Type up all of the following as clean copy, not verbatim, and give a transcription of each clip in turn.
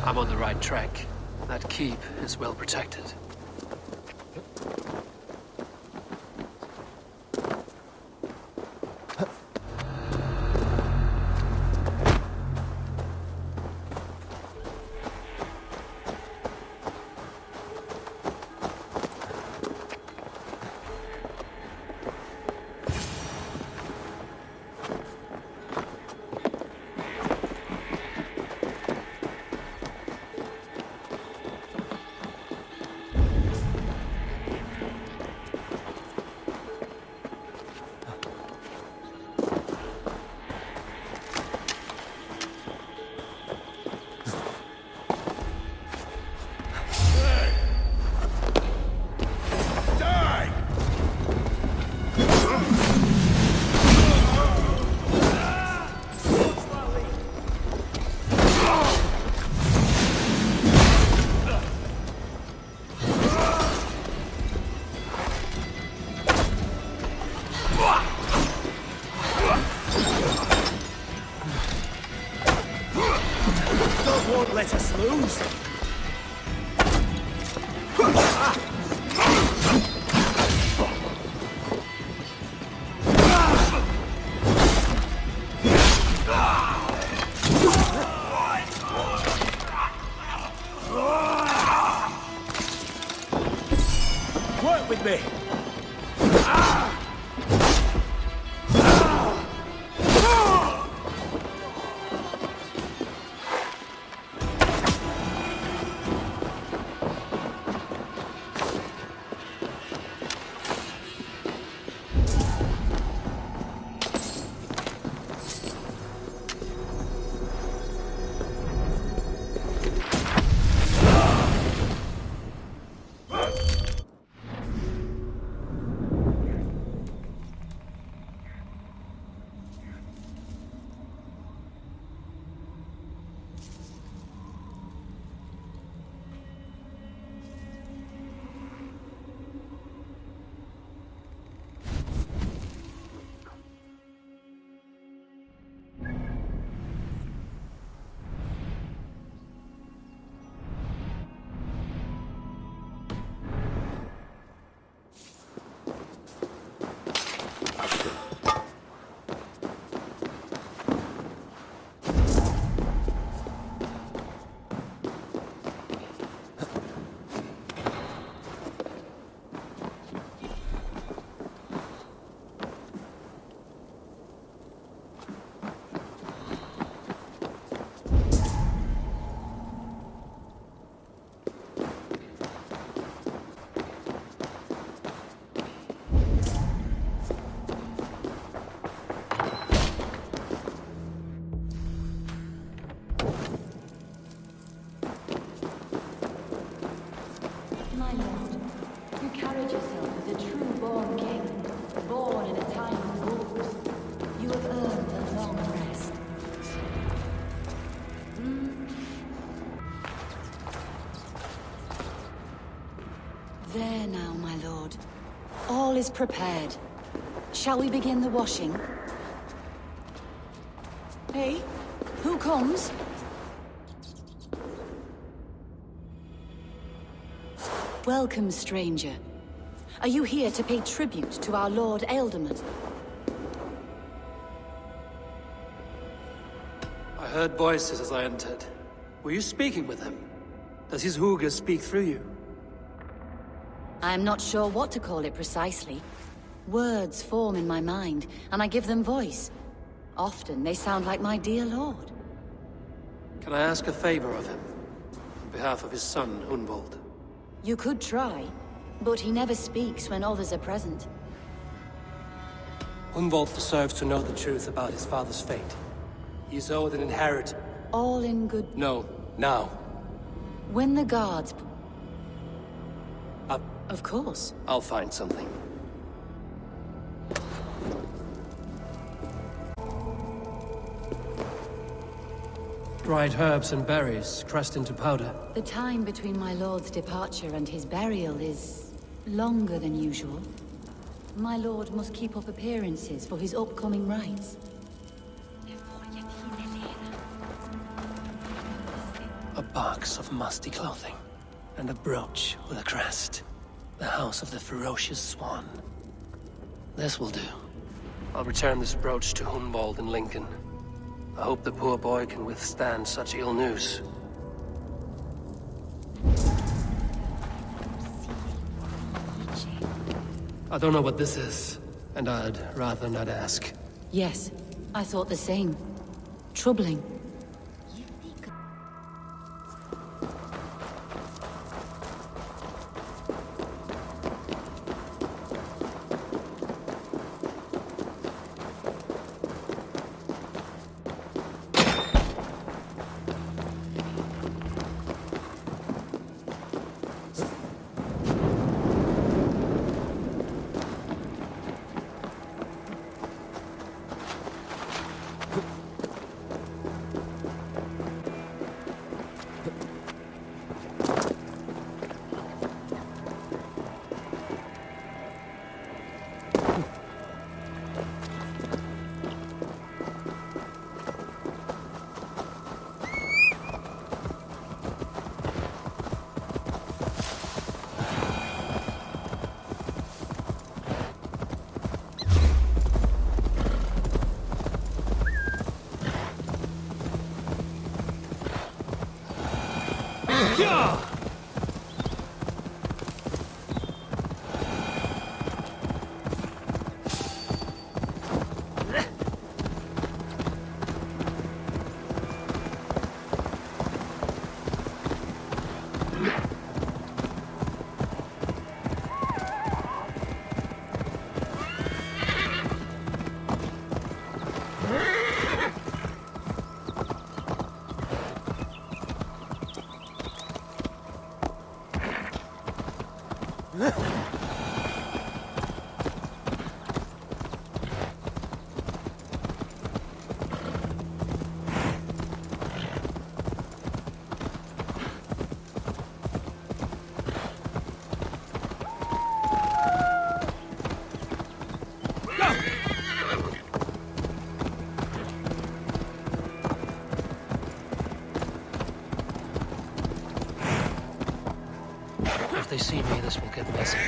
I'm on the right track. That keep is well protected. Won't let us lose. Work with me. My lord, you carried yourself as a true-born king, born in a time of wars. You have earned a long rest. There now, my lord. All is prepared. Shall we begin the washing? Hey, who comes? Welcome, stranger. Are you here to pay tribute to our Lord Ealdorman? I heard voices as I entered. Were you speaking with him? Does his hooga speak through you? I am not sure what to call it precisely. Words form in my mind, and I give them voice. Often they sound like my dear lord. Can I ask a favor of him? On behalf of his son, Hunvold. You could try, but he never speaks when others are present. Hunvold deserves to know the truth about his father's fate. He is owed an inheritance. All in good... No, now. When the guards... I'll Of course. I'll find something. Dried herbs and berries, pressed into powder. The time between my lord's departure and his burial is... longer than usual. My lord must keep up appearances for his upcoming rites. A box of musty clothing. And a brooch with a crest. The House of the Ferocious Swan. This will do. I'll return this brooch to Humbald in Lincoln. I hope the poor boy can withstand such ill news. I don't know what this is, and I'd rather not ask. Yes, I thought the same. Troubling. If they see me, this will get messy.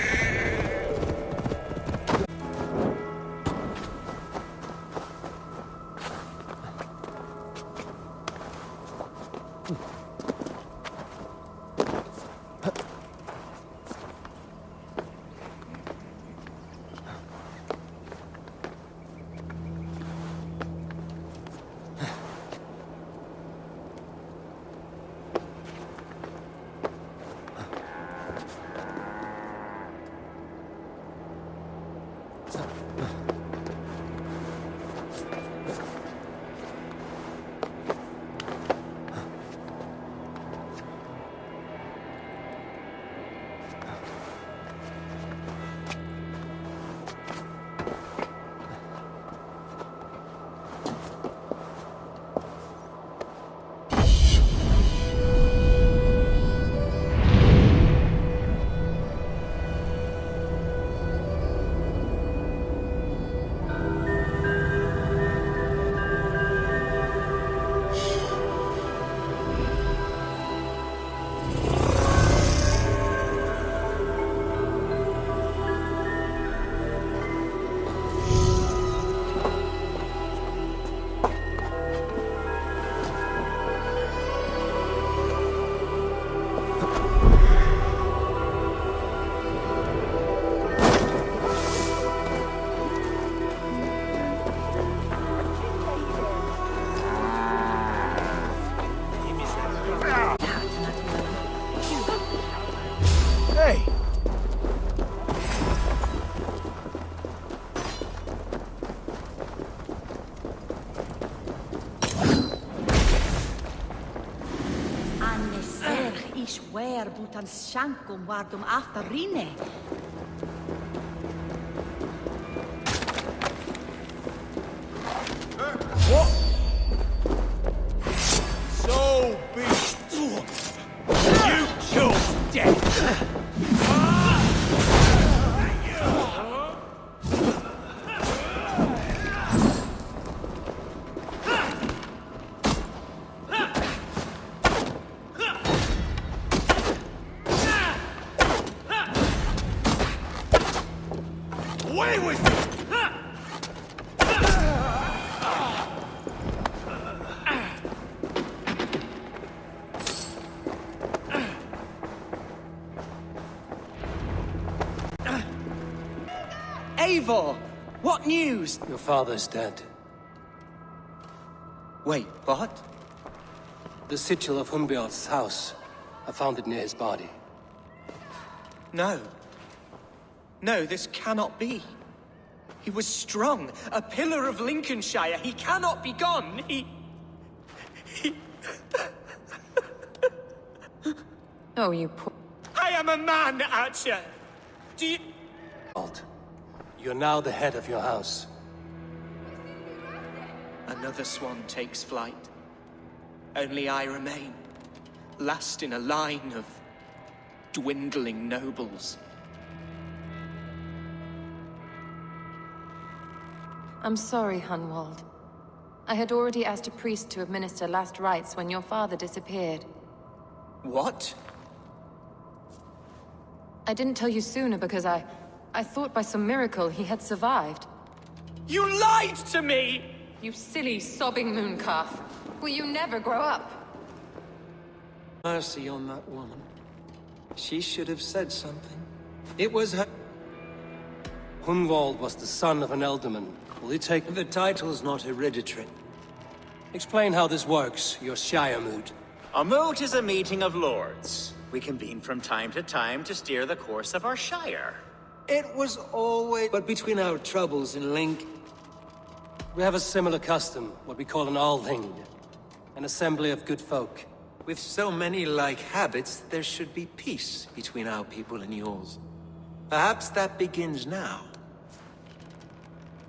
Hey! Anne ser ich wer butan shankum wardum after rine. What? So be it. You chose death. Away with you! Eivor! What news? Your father's dead. Wait, what? The sigil of Hunbjorn's house. I found it near his body. No. No, this cannot be. He was strong, a pillar of Lincolnshire. He cannot be gone. He... Oh, you poor... I am a man, Archer! Do you... Alt, you're now the head of your house. Another swan takes flight. Only I remain, last in a line of dwindling nobles. I'm sorry, Hunwald. I had already asked a priest to administer last rites when your father disappeared. What? I didn't tell you sooner because I thought by some miracle he had survived. You lied to me! You silly, sobbing mooncalf. Will you never grow up? Mercy on that woman. She should have said something. It was her... Hunwald was the son of an Ealdorman. Will he take... The title's not hereditary. Explain how this works, your Shire mood. A moot is a meeting of lords. We convene from time to time to steer the course of our shire. It was always... But between our troubles in Link... We have a similar custom, what we call an Althing. An assembly of good folk. With so many like habits, there should be peace between our people and yours. Perhaps that begins now.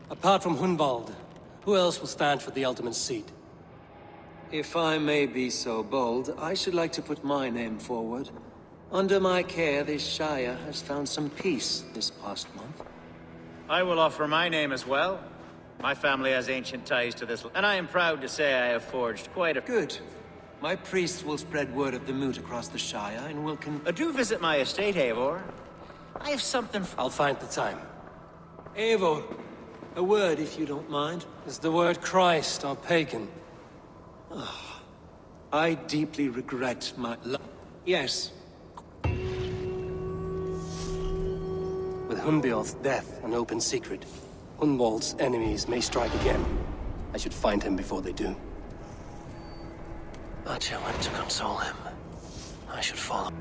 Apart from Hunwald, who else will stand for the Ealdorman's seat? If I may be so bold, I should like to put my name forward. Under my care, this Shire has found some peace this past month. I will offer my name as well. My family has ancient ties to this, and I am proud to say I have forged quite a... Good. My priests will spread word of the moot across the Shire, and will Do visit my estate, Eivor. I have something I'll find the time. Eivor, a word if you don't mind. Is the word Christ or pagan? I deeply regret my... Yes. With Hunbjorn's death an open secret, Hunwald's enemies may strike again. I should find him before they do. Archer went to console him. I should follow.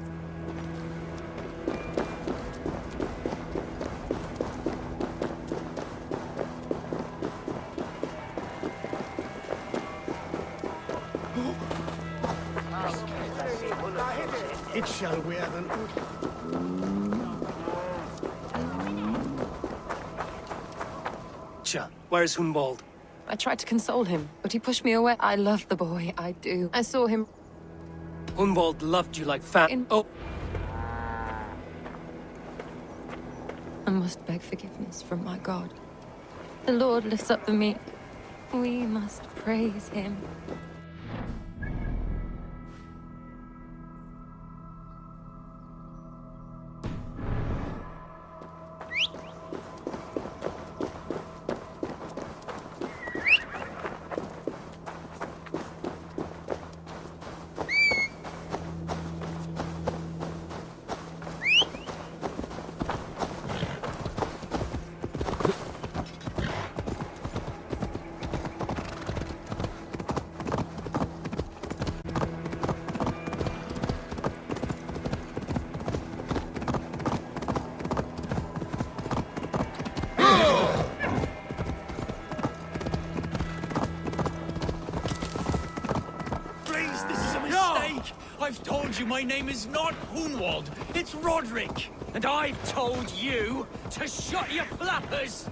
It shall wear an... Where's Hunwald? I tried to console him, but he pushed me away. I love the boy, I do. I saw him Hunwald loved you like fat. Oh, I must beg forgiveness from my God. The Lord lifts up the meek. We must praise him. I've told you my name is not Hunwald, it's Roderick. And I've told you to shut your flappers.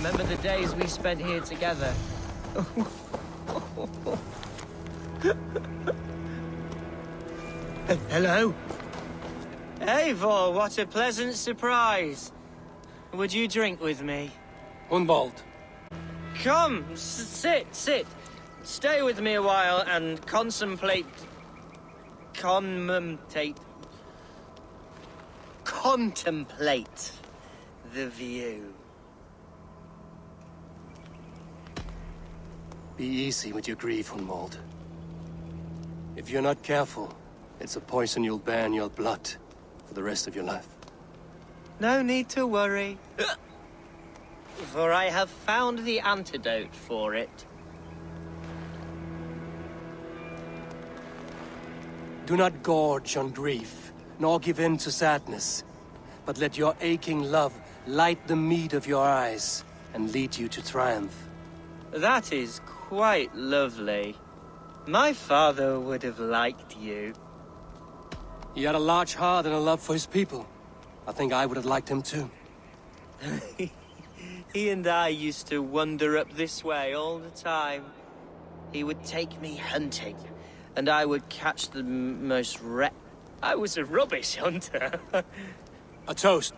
remember the days we spent here together. Hello? Eivor, what a pleasant surprise. Would you drink with me? Hunwald. Come, sit. Stay with me a while and contemplate the view. Be easy with your grief, Hunwald. If you're not careful, it's a poison you'll bear in your blood for the rest of your life. No need to worry. For I have found the antidote for it. Do not gorge on grief, nor give in to sadness, but let your aching love light the mead of your eyes and lead you to triumph. That is quite lovely. My father would have liked you. He had a large heart and a love for his people. I think I would have liked him too. He and I used to wander up this way all the time. He would take me hunting, and I would catch the most I was a rubbish hunter. A toast.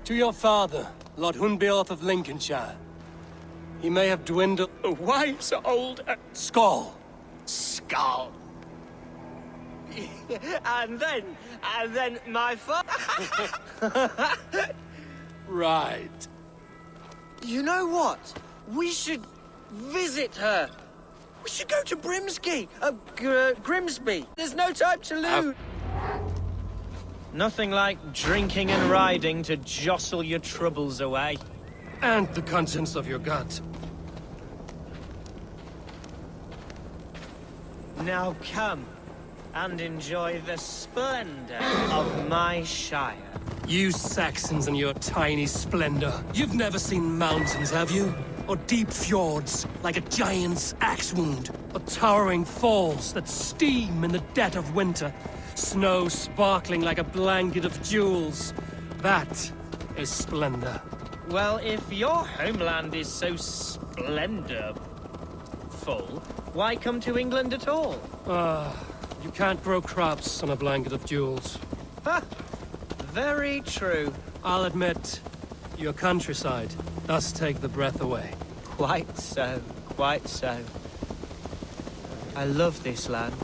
To your father, Lord Hunbeorth of Lincolnshire. He may have dwindled... Why so old? Skull! Skull. and then my father... Right. You know what? We should visit her. We should go to Grimsby. There's no time to lose. Nothing like drinking and riding to jostle your troubles away. And the contents of your gut. Now come and enjoy the splendor of my shire. You Saxons and your tiny splendor. You've never seen mountains, have you? Or deep fjords, like a giant's axe wound. Or towering falls that steam in the dead of winter. Snow sparkling like a blanket of jewels. That is splendor. Well, if your homeland is so splendorful, why come to England at all? You can't grow crops on a blanket of jewels. Ha! Very true. I'll admit, your countryside does take the breath away. Quite so, quite so. I love this land.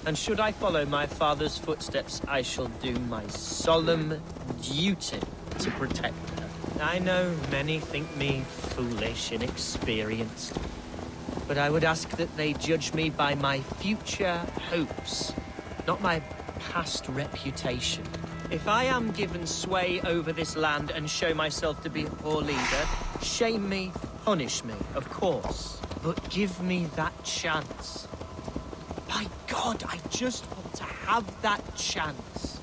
And should I follow my father's footsteps, I shall do my solemn duty to protect her. I know many think me foolish, inexperienced, but I would ask that they judge me by my future hopes, not my past reputation. If I am given sway over this land and show myself to be a poor leader, shame me, punish me, of course, but give me that chance. By God, I just want to have that chance.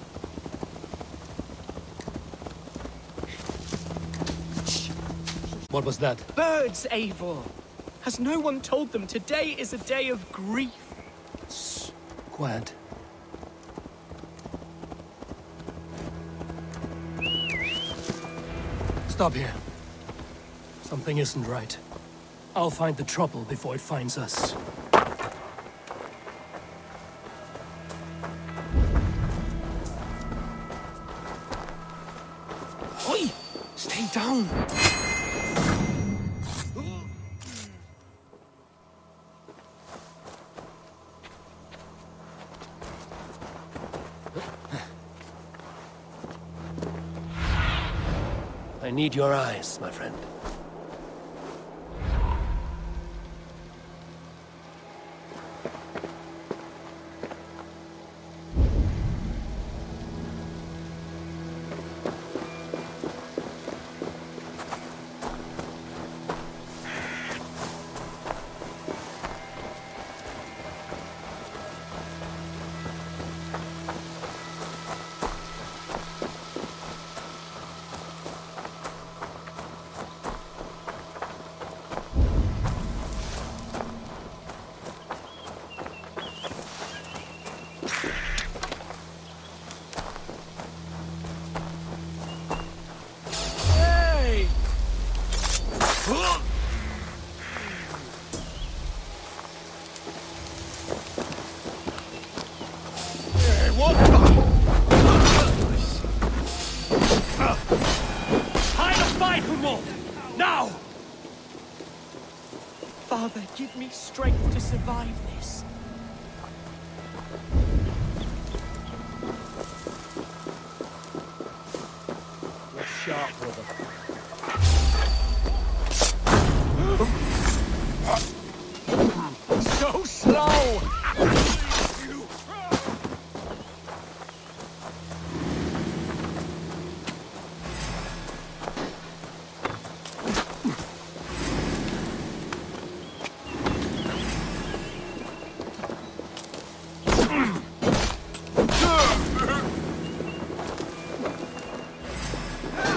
What was that? Birds, Eivor! Has no one told them today is a day of grief? Shh. Quiet. Stop here. Something isn't right. I'll find the trouble before it finds us. Oi! Stay down! I need your eyes, my friend. what? Hide the fight, Hunwald! Now! Father, give me strength to survive this. You're sharp, brother. So slow!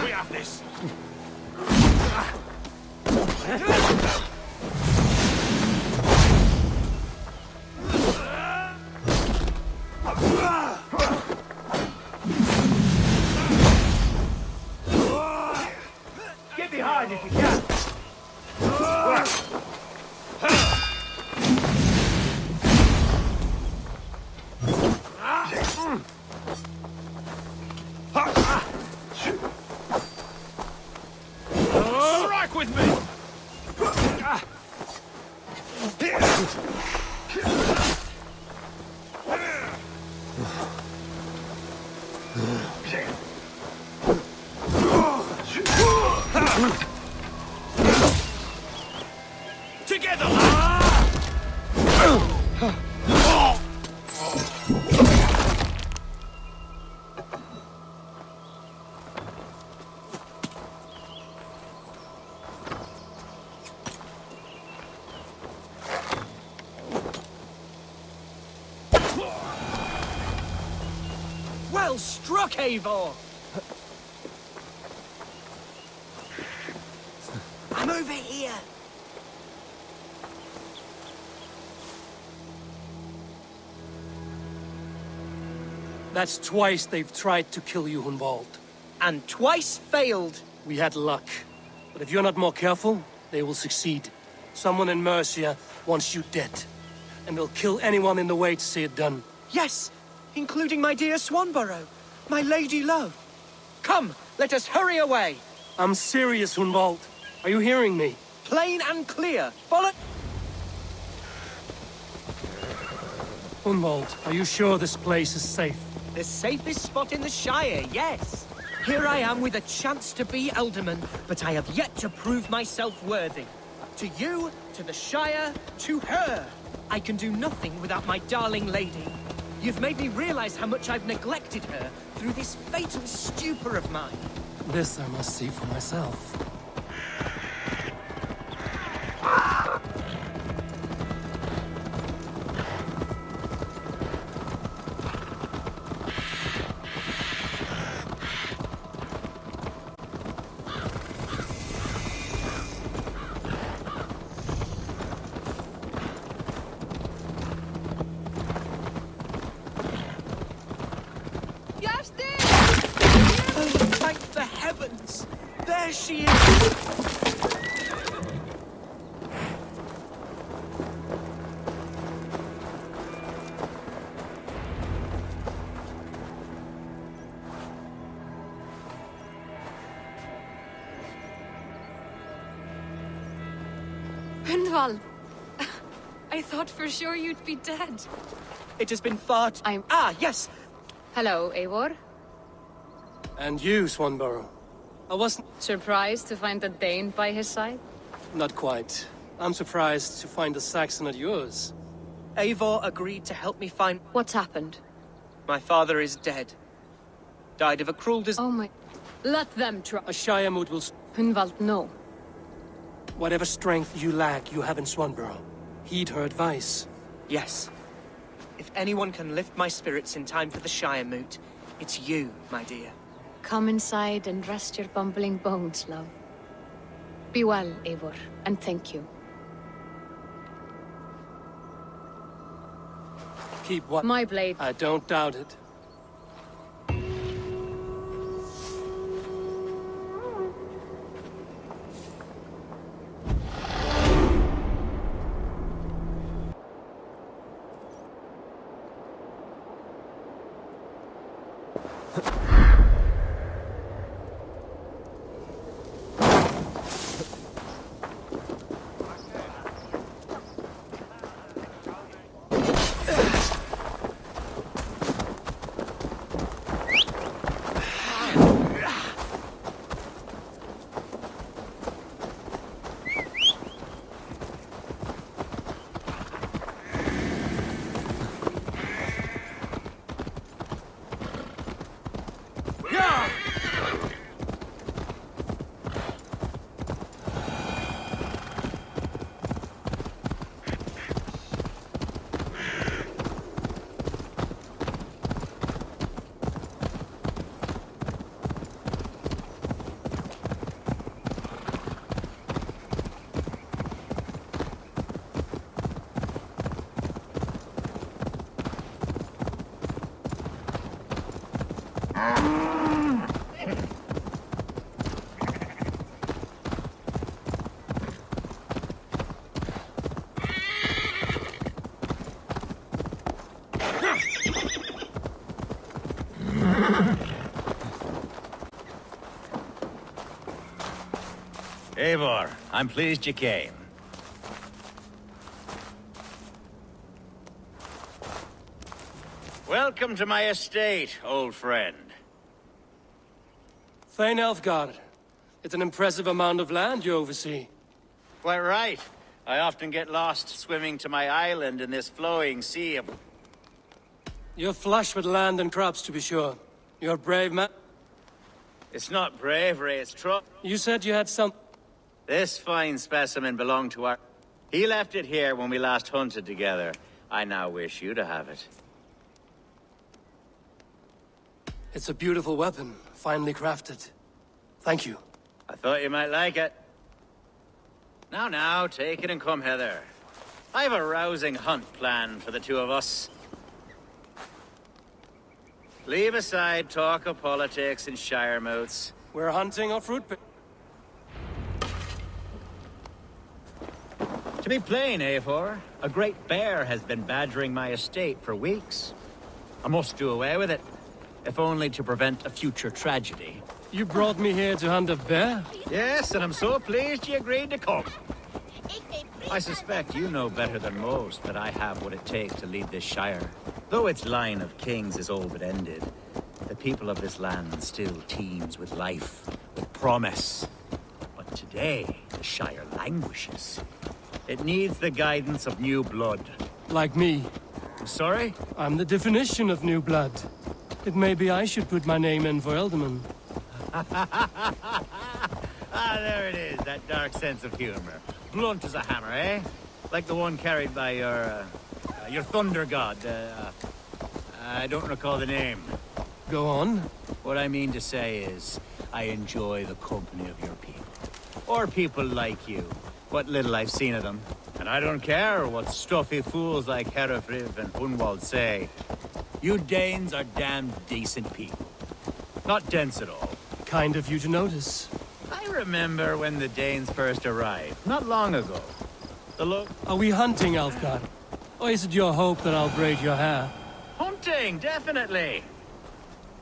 We have this. Get behind if you can. Strike with me! Together! Well struck, Eivor! I'm over here. That's twice they've tried to kill you, Hunwald. And twice failed. We had luck. But if you're not more careful, they will succeed. Someone in Mercia wants you dead. And they'll kill anyone in the way to see it done. Yes, including my dear Swanborough, my lady love. Come, let us hurry away. I'm serious, Hunwald. Are you hearing me? Plain and clear. Follow... Hunwald, are you sure this place is safe? The safest spot in the Shire, yes. Here I am with a chance to be Ealdorman, but I have yet to prove myself worthy. To you, to the Shire, to her. I can do nothing without my darling lady. You've made me realize how much I've neglected her through this fatal stupor of mine. This I must see for myself. Oh, thank the heavens! There she is! Hunwald, I thought for sure you'd be dead. It has been far Ah, yes! Hello, Eivor. And you, Swanborough. I wasn't... Surprised to find a Dane by his side? Not quite. I'm surprised to find a Saxon at yours. Eivor agreed to help me find... What's happened? My father is dead. Died of a cruel disease. Oh my... Let them try. A Shire mood will... Hunwald, no. Whatever strength you lack, you have in Swanborough. Heed her advice. Yes. If anyone can lift my spirits in time for the Shire moot, it's you, my dear. Come inside and rest your bumbling bones, love. Be well, Eivor, and thank you. Keep what... My blade. I don't doubt it. Eivor, I'm pleased you came. Welcome to my estate, old friend. Thane Elfgard. It's an impressive amount of land you oversee. Quite right. I often get lost swimming to my island in this flowing sea of... You're flush with land and crops, to be sure. You're a brave man. It's not bravery, it's trust. You said you had some... This fine specimen belonged to our... He left it here when we last hunted together. I now wish you to have it. It's a beautiful weapon, finely crafted. Thank you. I thought you might like it. Now, take it and come hither. I have a rousing hunt planned for the two of us. Leave aside talk of politics and shire moats. We're hunting or fruit pick. To be plain, Eivor, a great bear has been badgering my estate for weeks. I must do away with it, if only to prevent a future tragedy. You brought me here to hunt a bear? Yes, and I'm so pleased you agreed to come. I suspect you know better than most that I have what it takes to lead this shire. Though its line of kings is all but ended, the people of this land still teems with life, with promise. But today, the shire languishes. It needs the guidance of new blood. Like me. I'm sorry? I'm the definition of new blood. It may be I should put my name in for Ealdorman. Ah, there it is, that dark sense of humor. Blunt as a hammer, eh? Like the one carried by your thunder god. I don't recall the name. Go on. What I mean to say is, I enjoy the company of your people. Or people like you. What little I've seen of them. And I don't care what stuffy fools like Herefriv and Hunwald say. You Danes are damn decent people. Not dense at all. Kind of you to notice. I remember when the Danes first arrived, not long ago. Are we hunting, Elfgard? Or is it your hope that I'll braid your hair? Hunting, definitely.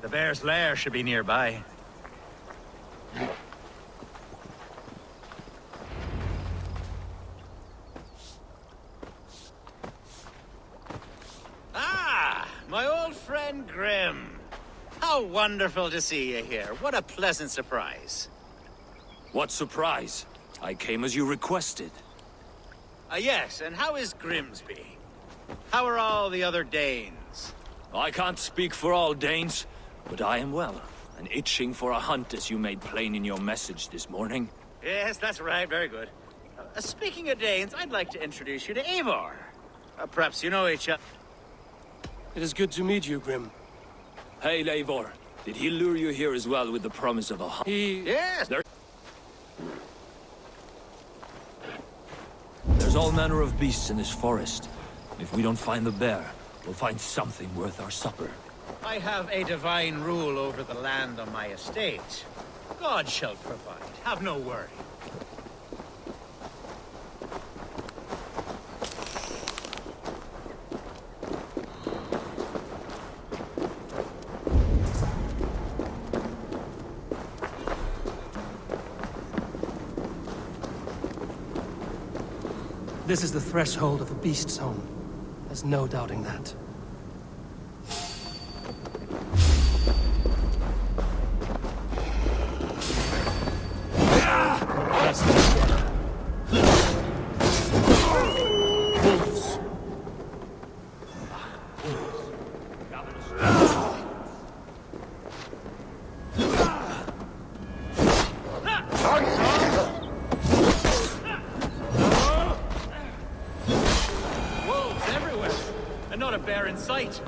The bear's lair should be nearby. Ah, my old friend Grim. How wonderful to see you here. What a pleasant surprise. What surprise? I came as you requested. Yes, and how is Grimsby? How are all the other Danes? I can't speak for all Danes, but I am well, and itching for a hunt as you made plain in your message this morning. Yes, that's right. Very good. Speaking of Danes, I'd like to introduce you to Eivor. Perhaps you know each other. It is good to meet you, Grim. Hey, Eivor. Did he lure you here as well with the promise of a hunt? Yes! There's all manner of beasts in this forest. If we don't find the bear, we'll find something worth our supper. I have a divine rule over the land on my estate. God shall provide. Have no worry. This is the threshold of the Beast's home. There's no doubting that. That's wolves. Wolves everywhere, and not a bear in sight.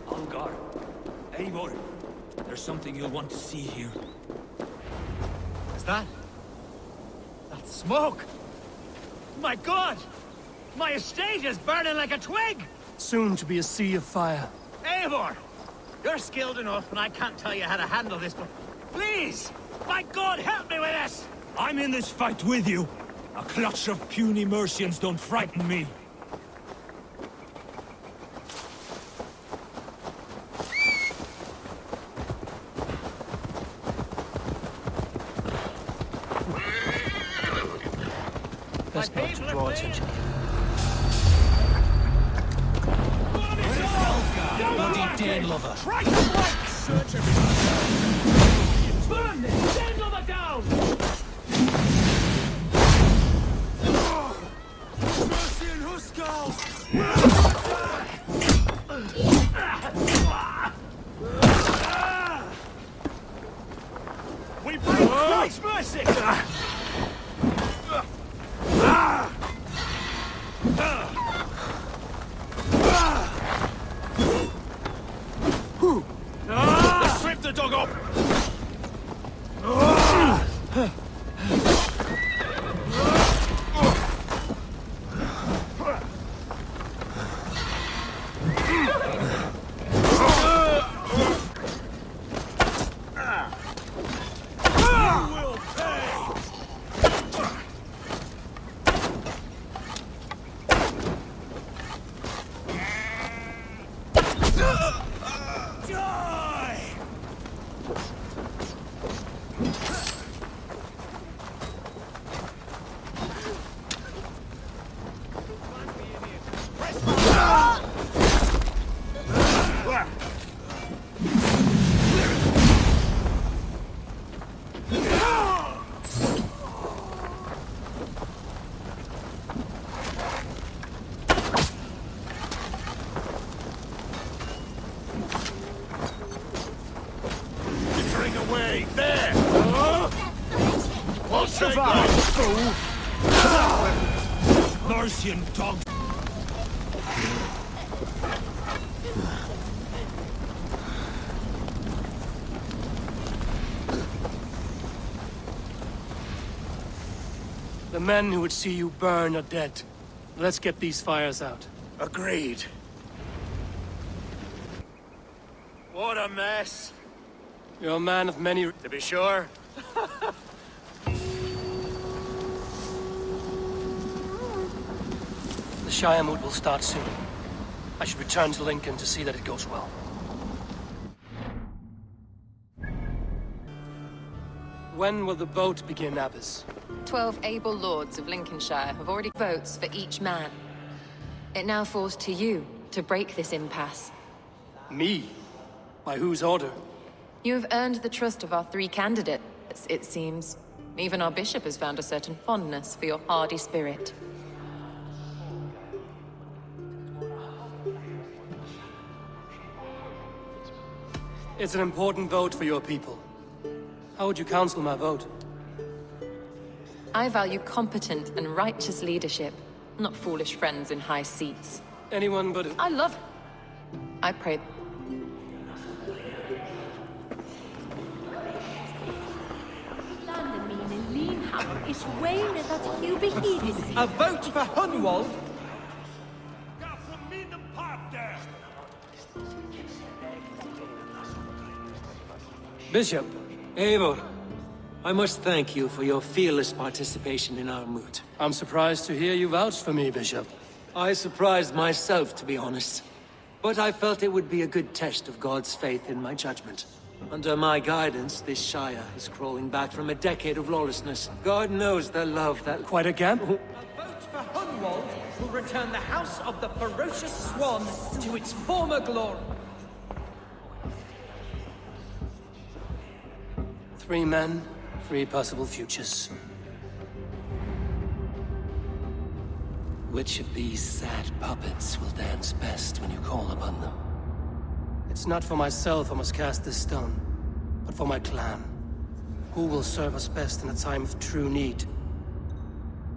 Algar, Eivor, there's something you'll want to see here. Is that? That's smoke! My God! My estate is burning like a twig! Soon to be a sea of fire. Eivor! You're skilled enough, and I can't tell you how to handle this, but please! My God, help me with this! I'm in this fight with you. A clutch of puny Mercians don't frighten me. Best not to draw attention. Bloody Dane lover. Search burn this! Send over down! Mercian Huskals! We bring Christ's mercy! Let's trip the dog up! Away there! Won't survive, fool! Mercian dogs! The men who would see you burn are dead. Let's get these fires out. Agreed. What a mess! You're a man of many... To be sure. The Shire moot will start soon. I should return to Lincoln to see that it goes well. When will the boat begin, Abbess? 12 able lords of Lincolnshire have already votes for each man. It now falls to you to break this impasse. Me? By whose order? You have earned the trust of our 3 candidates, it seems. Even our bishop has found a certain fondness for your hardy spirit. It's an important vote for your people. How would you counsel my vote? I value competent and righteous leadership, not foolish friends in high seats. Anyone but... I love... I pray... Ich wéine dat you beheeded. A vote for Hunwald? Bishop, Eivor, I must thank you for your fearless participation in our moot. I'm surprised to hear you vouch for me, Bishop. I surprised myself, to be honest. But I felt it would be a good test of God's faith in my judgment. Under my guidance, this Shire is crawling back from a decade of lawlessness. God knows the love that... Quite a gamble. A vote for Hunwald will return the House of the Ferocious Swan to its former glory. 3 men, 3 possible futures. Which of these sad puppets will dance best when you call upon them? It's not for myself I must cast this stone, but for my clan. Who will serve us best in a time of true need?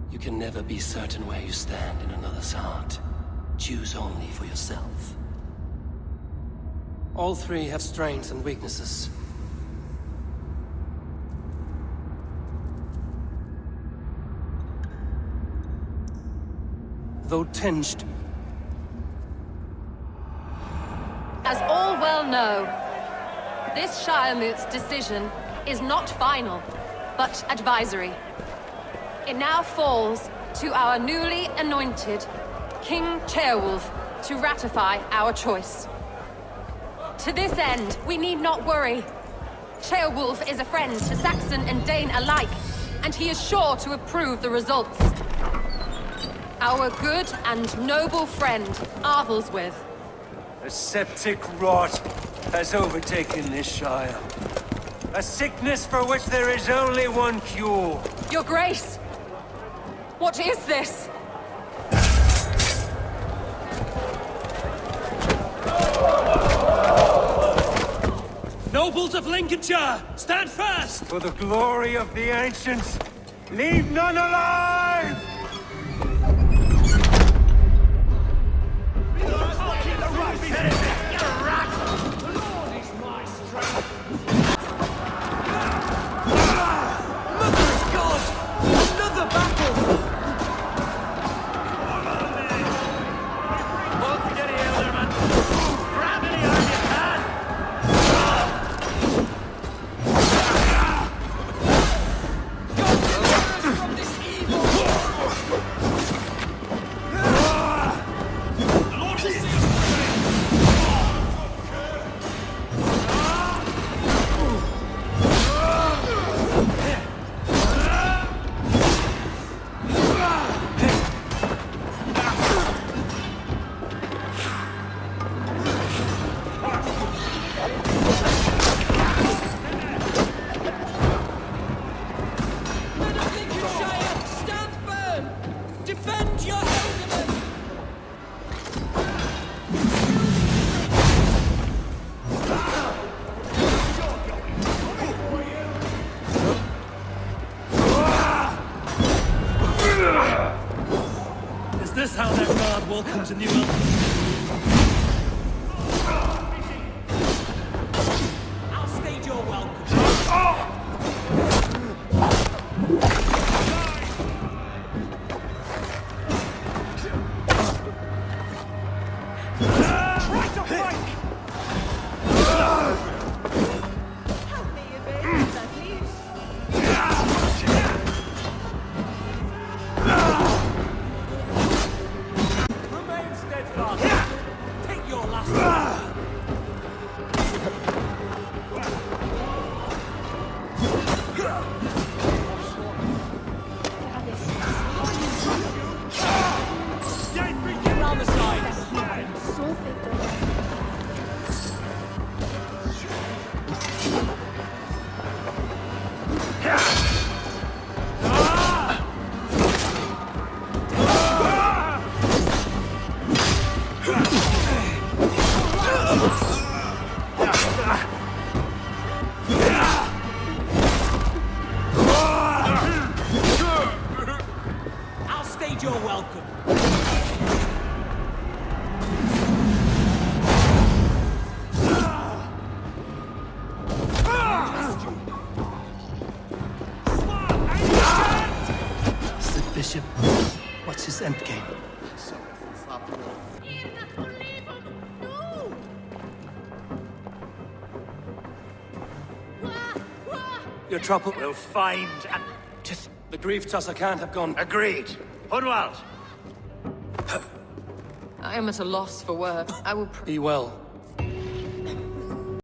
You can never be certain where you stand in another's heart. Choose only for yourself. All 3 have strengths and weaknesses. Though tinged. As all well know, this Shiremoot's decision is not final, but advisory. It now falls to our newly anointed King Ceolwulf to ratify our choice. To this end, we need not worry. Ceolwulf is a friend to Saxon and Dane alike, and he is sure to approve the results. Our good and noble friend, Arthelswith. A septic rot has overtaken this Shire. A sickness for which there is only one cure. Your Grace! What is this? Nobles of Lincolnshire, stand fast! For the glory of the ancients, leave none alive! Is this how their god welcomes a new elf? I'll stage your welcome. endgame. Your trouble... We'll find and... The grief Tussa can't have gone... Agreed. Hunwald! I am at a loss for words. I will... Be well.